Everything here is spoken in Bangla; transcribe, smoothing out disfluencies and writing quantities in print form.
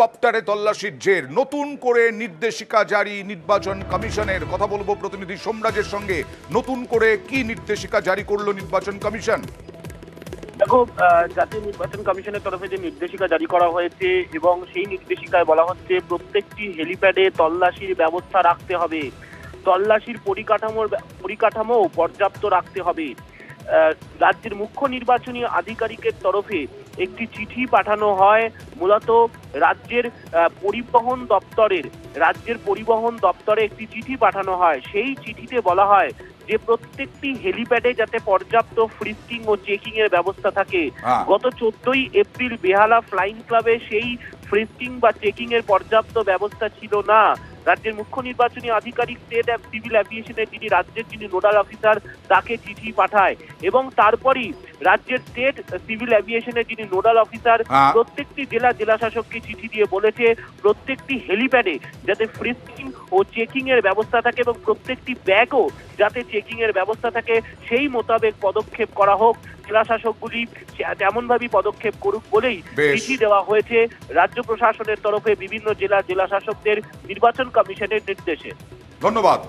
হেলিকপ্টারে তল্লাশির জের, নতুন করে নির্দেশিকা জারি নির্বাচন কমিশনের। কথা বলবো প্রতিনিধি সোমরাজের সঙ্গে। নতুন করে কি নির্দেশিকা জারি করলো নির্বাচন কমিশন? দেখো, জাতীয় নির্বাচন কমিশনের তরফে যে নির্দেশিকা জারি করা হয়েছে এবং সেই নির্দেশিকায় বলা হচ্ছে প্রত্যেকটি হেলিপ্যাডে তল্লাশির ব্যবস্থা রাখতে হবে, তল্লাশির পরিকাঠামো পর্যাপ্ত রাখতে হবে। রাজ্যের মুখ্য নির্বাচনী আধিকারিকের তরফে একটি চিঠি পাঠানো হয় মূলত রাজ্যের পরিবহন দপ্তরে একটি চিঠি পাঠানো হয়। সেই চিঠিতে বলা হয় যে প্রত্যেকটি হেলিপ্যাডে যাতে পর্যাপ্ত ফ্রিস্কিং ও চেকিং এর ব্যবস্থা থাকে। গত 14ই এপ্রিল বেহালা ফ্লাইং ক্লাবে সেই ফ্রিস্কিং বা চেকিং এর পর্যাপ্ত ব্যবস্থা ছিল না। রাজ্যের মুখ্য নির্বাচনী আধিকারিক স্টেট সিভিল অ্যাভিয়েশনের যিনি নোডাল অফিসার তাকে চিঠি পাঠায় এবং তারপরই রাজ্যের স্টেট সিভিল অ্যাভিয়েশনের যিনি নোডাল অফিসার প্রত্যেকটি জেলা শাসককে চিঠি দিয়ে বলেছে প্রত্যেকটি হেলিপ্যাডে যাতে ফ্রিস্কিং ও চেকিং এর ব্যবস্থা থাকে এবং প্রত্যেকটি ব্যাগও যাতে চেকিং এর ব্যবস্থা থাকে সেই মোতাবেক পদক্ষেপ করা হোক। জেলা শাসকগুলি তেমন ভাবে পদক্ষেপ করুক বলেই চিঠি দেওয়া হয়েছে রাজ্য প্রশাসনের তরফে বিভিন্ন জেলা শাসকদের নির্বাচন কমিশনের নির্দেশে। ধন্যবাদ।